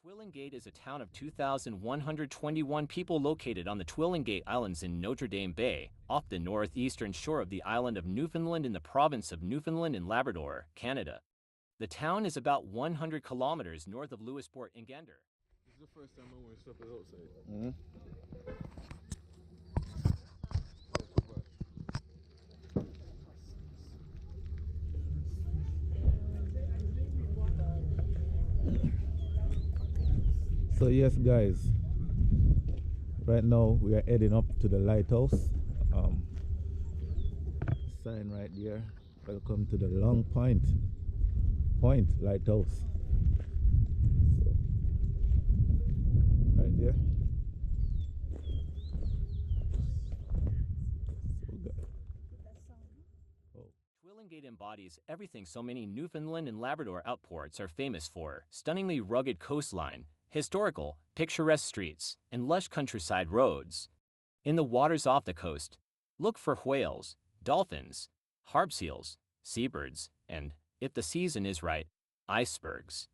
Twillingate is a town of 2,121 people located on the Twillingate Islands in Notre Dame Bay, off the northeastern shore of the island of Newfoundland in the province of Newfoundland and Labrador, Canada. The town is about 100 kilometers north of Lewisport in Gander. This is the first time I went stuff outside. So yes guys, right now we are heading up to the lighthouse. Sign right there, welcome to the Long Point Lighthouse. So, right there. So good. Twillingate embodies everything so many Newfoundland and Labrador outports are famous for: stunningly rugged coastline, historical, picturesque streets, and lush countryside roads. In the waters off the coast, look for whales, dolphins, harp seals, seabirds, and, if the season is right, icebergs.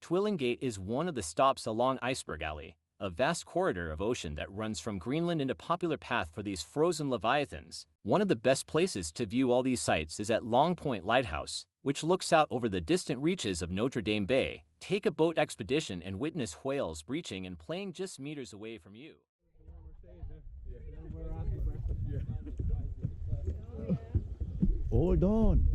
Twillingate is one of the stops along Iceberg Alley, a vast corridor of ocean that runs from Greenland into popular path for these frozen leviathans. One of the best places to view all these sights is at Long Point Lighthouse, which looks out over the distant reaches of Notre Dame Bay. Take a boat expedition and witness whales breaching and playing just meters away from you. Hold on.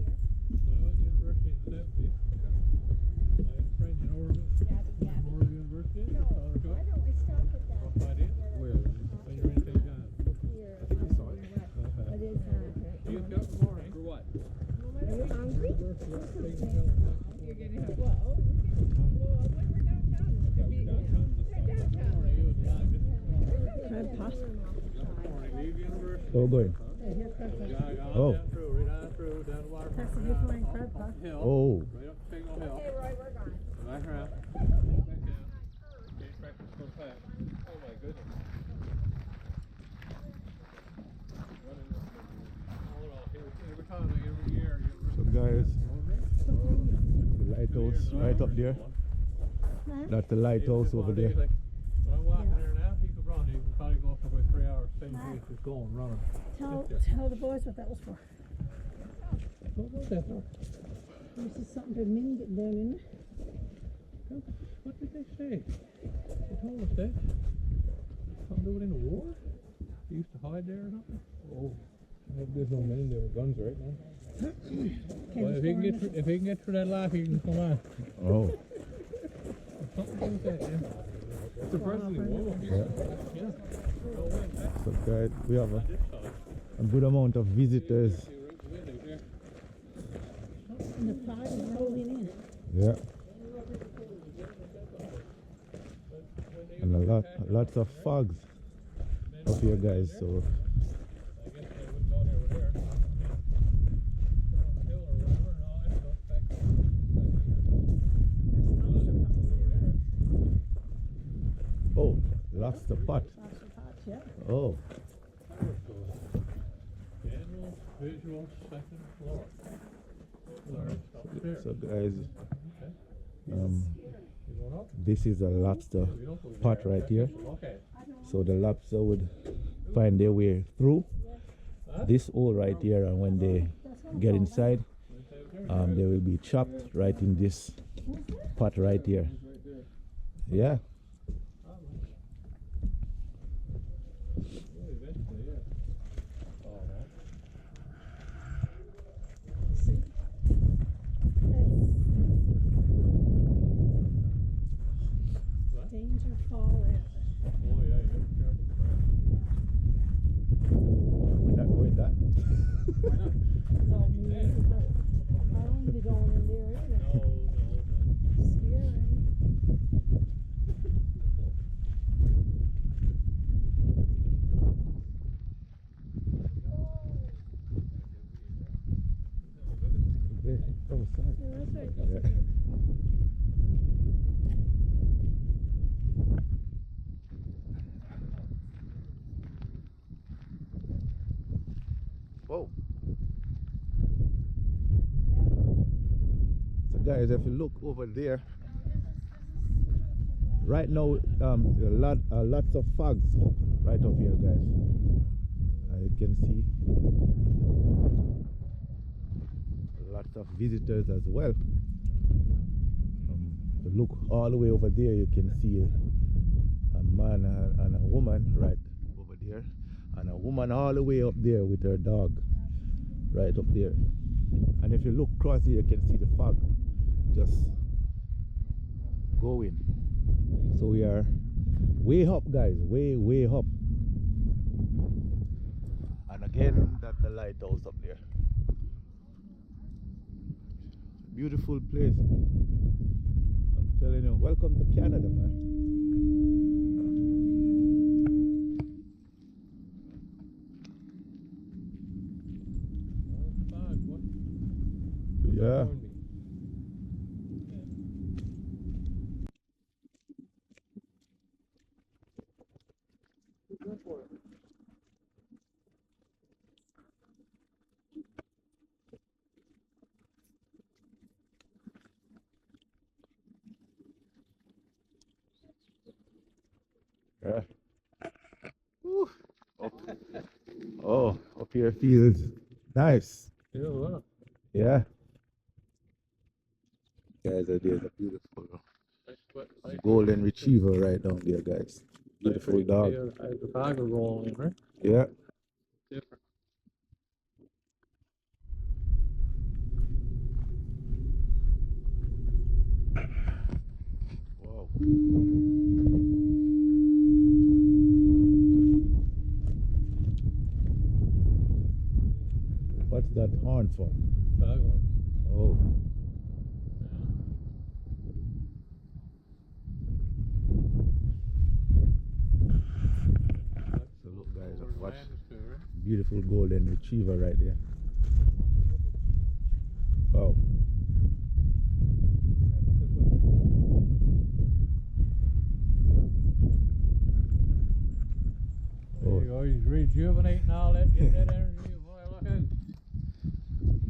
Oh, going. Oh. Oh. So guys, the lighthouse right up there. That's the lighthouse over there. When I'm walking there now, you could probably go for about 3 hours. Same place is going, running. Tell the boys what that was for. What was that for? This is something to men getting down in there. What did they say? They told us that. Something to do it in the war? They used to hide there or something? Oh, there's no men in there with guns right now. Well, if he can get through that life, he can come on. Oh. Something like that, yeah. Surprisingly warm up here. Yeah. So guys, we have a good amount of visitors. And the fog is rolling in. Yeah. And lots of fogs up here guys, so oh, lobster pot. Yeah. Oh. Visual second floor. So guys, this is a lobster pot right here. So the lobster would find their way through this hole right here, and when they get inside, they will be chopped right in this pot right here. Yeah. Danger fall in. Oh yeah, you gotta be careful. We're not going that. Why not? No, me neither. I don't want to be going in there either. No. Scary. Okay. Oh, sorry. Yeah, that's right. Yeah. Whoa. So guys, if you look over there, right now, lots of fogs right up here, guys. You can see lots of visitors as well. Look all the way over there, you can see a man and a woman right over there, and a woman all the way up there with her dog right up there. And if you look across here, you can see the fog just going. So we are way up, guys, way up. And again, that's the lighthouse up there. Beautiful place, man. I'm telling you, welcome to Canada, man. Yeah. Yeah. Woo. Oh, up here feels nice. Yeah. Guys, there's a beautiful golden retriever right down there, guys. Beautiful dog. The fog are rolling, right? Yeah. Different. Wow. What's that horn for? Foghorn. Oh. So look, guys, watch beautiful golden retriever right there. Wow. There you go, he's rejuvenating all that, get that energy. Boy, look out.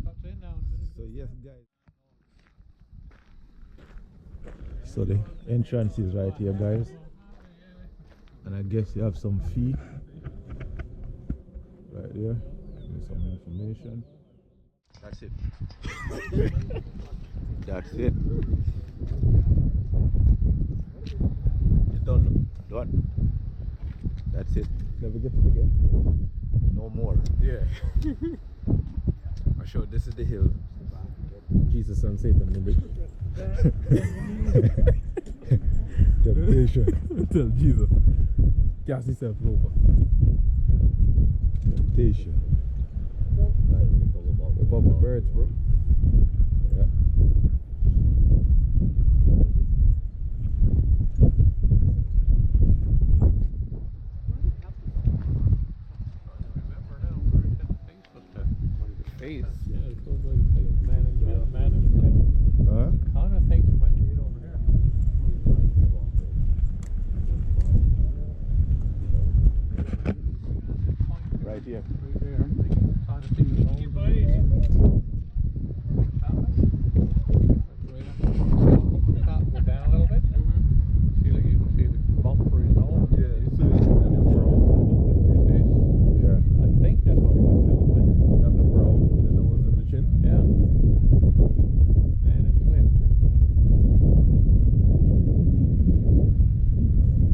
Cups in now. So yes, guys. So the entrance is right here, guys. And I guess you have some fee right there. Give some information. That's it. That's it. It's done. Done. That's it. Never get it again. No more. Yeah. I showed this is the hill. Jesus and Satan, maybe. Temptation. Tell Jesus. Cast yourself over. Temptation. Above the birds, bro. Yeah. Face. Yeah, it's sort of like a man in the cliff. Huh? I kind of think it might be over here. Right here. Right there. Kind of see the nose. Top go down a little bit. See, like you can see the bump for his nose. Yeah. You see the brow. Yeah. I think that's what he was telling me. You have the brow, the nose, and the chin. Yeah. Man in the cliff.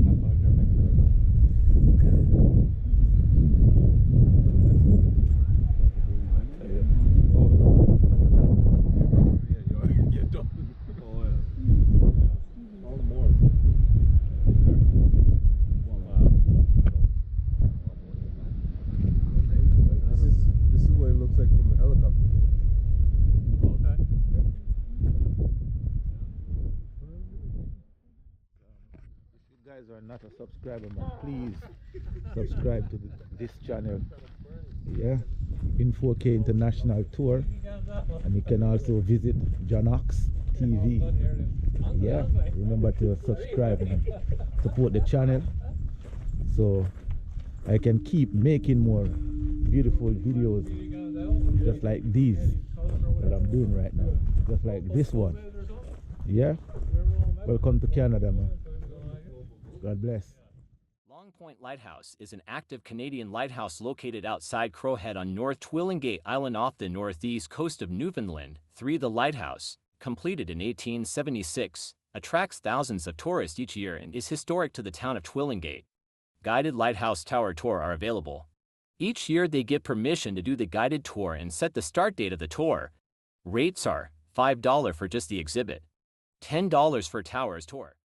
Not like they're making it up. Oh no. Yeah, you're done. Oh yeah. All more. This is what it looks like from a helicopter. Okay. If you guys are not a subscriber, man, please subscribe to this channel. Yeah, in 4K International Tour, and you can also visit Janox TV. Yeah, remember to subscribe and support the channel so I can keep making more beautiful videos just like these that I'm doing right now, just like this one. Yeah, welcome to Canada, man. God bless. Long Point Lighthouse is an active Canadian lighthouse located outside Crowhead on North Twillingate Island off the northeast coast of Newfoundland. The lighthouse, completed in 1876, attracts thousands of tourists each year and is historic to the town of Twillingate. Guided lighthouse tour tours are available. Each year they give permission to do the guided tour and set the start date of the tour. Rates are $5 for just the exhibit, $10 for tower's tour.